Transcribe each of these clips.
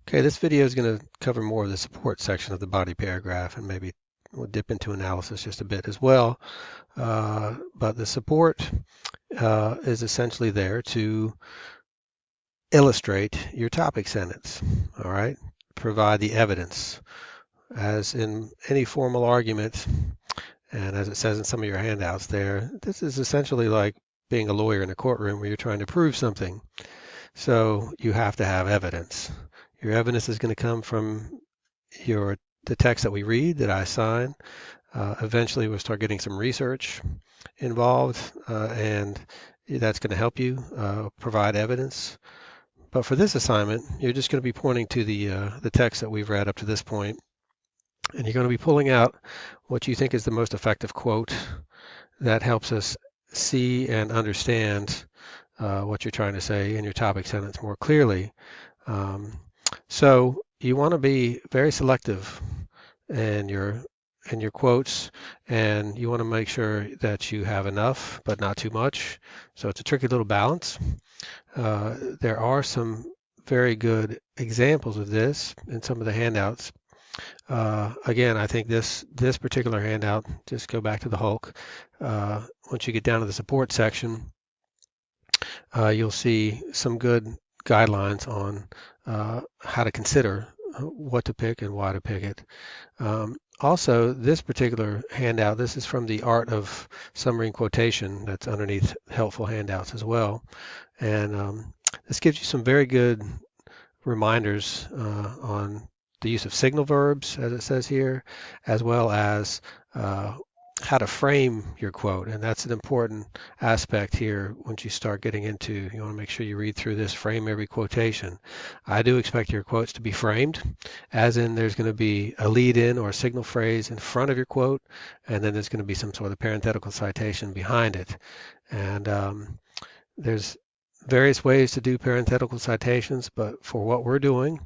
Okay, this video is going to cover more of the support section of the body paragraph, and maybe we'll dip into analysis just a bit as well. But the support is essentially there to illustrate your topic sentence, all right? Provide the evidence. As in any formal argument, and as it says in some of your handouts there, this is essentially like being a lawyer in a courtroom where you're trying to prove something. So you have to have evidence. Your evidence is going to come from the text that we read, that I assign. Eventually, we'll start getting some research involved, and that's going to help you provide evidence. But for this assignment, you're just going to be pointing to the text that we've read up to this point, and you're going to be pulling out what you think is the most effective quote that helps us see and understand what you're trying to say in your topic sentence more clearly. So you want to be very selective in your quotes, and you want to make sure that you have enough but not too much. So it's a tricky little balance. There are some very good examples of this in some of the handouts. Again, I think this particular handout, just go back to the Hulk. Once you get down to the support section, you'll see some good guidelines on how to consider what to pick and why to pick it. Also, this particular handout, this is from the Art of Summary and Quotation that's underneath helpful handouts as well. And this gives you some very good reminders on the use of signal verbs, as it says here, as well as how to frame your quote. And that's an important aspect here. Once you start getting into, you want to make sure you read through this, frame every quotation. I do expect your quotes to be framed, as in there's going to be a lead in or a signal phrase in front of your quote, and then there's going to be some sort of parenthetical citation behind it. And there's various ways to do parenthetical citations, but for what we're doing,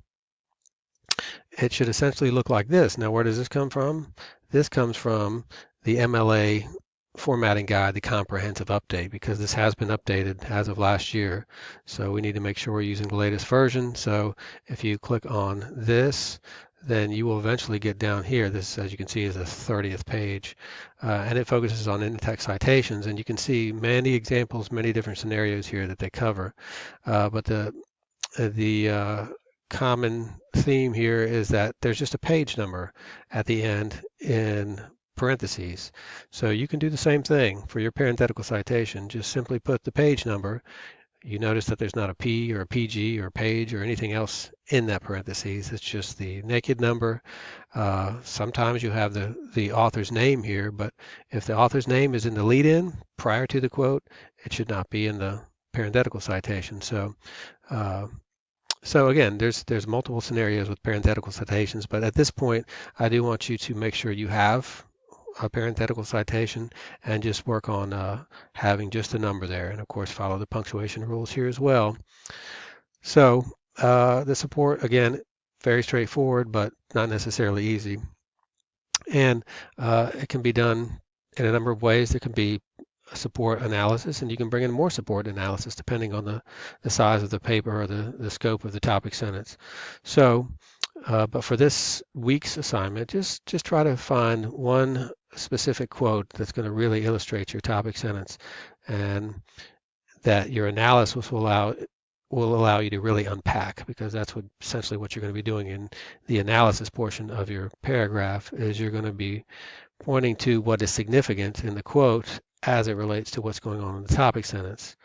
it should essentially look like this. Now, where does this come from? This comes from the MLA formatting guide, the comprehensive update, because this has been updated as of last year. So we need to make sure we're using the latest version. So if you click on this, then you will eventually get down here. This, as you can see, is the 30th page, and it focuses on in-text citations. And you can see many examples, many different scenarios here that they cover. But the common theme here is that there's just a page number at the end in parentheses. So you can do the same thing for your parenthetical citation. Just simply put the page number. You notice that there's not a P or a PG or page or anything else in that parentheses. It's just the naked number. Sometimes you have the author's name here, but if the author's name is in the lead-in prior to the quote, it should not be in the parenthetical citation. So again, there's multiple scenarios with parenthetical citations, but at this point, I do want you to make sure you have a parenthetical citation and just work on having just a number there, and of course follow the punctuation rules here as well. So the support, again, very straightforward, but not necessarily easy. And it can be done in a number of ways. There can be support analysis, and you can bring in more support analysis depending on the size of the paper or the scope of the topic sentence. So, but for this week's assignment, just try to find one specific quote that's going to really illustrate your topic sentence, and that your analysis will allow you to really unpack, because that's essentially what you're going to be doing in the analysis portion of your paragraph. Is you're going to be pointing to what is significant in the quote as it relates to what's going on in the topic sentence.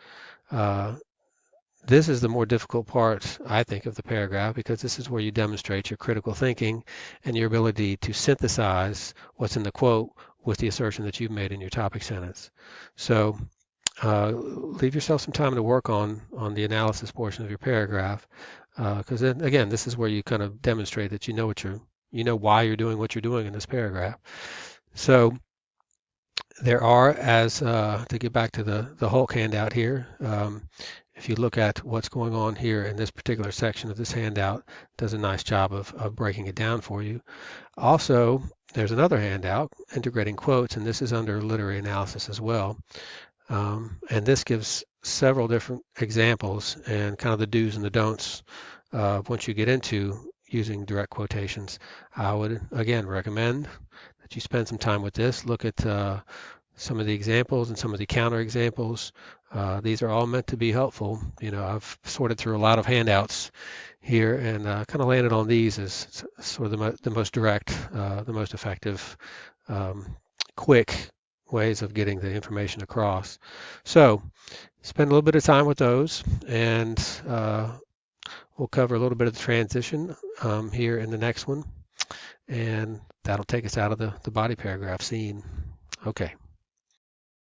This is the more difficult part, I think, of the paragraph, because this is where you demonstrate your critical thinking and your ability to synthesize what's in the quote with the assertion that you've made in your topic sentence. So leave yourself some time to work on the analysis portion of your paragraph, because then again, this is where you kind of demonstrate that you know why you're doing what you're doing in this paragraph. So there are, to get back to the Hulk handout here, if you look at what's going on here in this particular section of this handout, does a nice job of breaking it down for you. Also, there's another handout, integrating quotes, and this is under literary analysis as well. And this gives several different examples and kind of the do's and the don'ts once you get into using direct quotations, I would again recommend that you spend some time with this. Look at some of the examples and some of the counter examples. These are all meant to be helpful. I've sorted through a lot of handouts here and kind of landed on these as sort of the most direct, the most effective, quick ways of getting the information across. So spend a little bit of time with those, and we'll cover a little bit of the transition here in the next one, and that'll take us out of the body paragraph scene. Okay.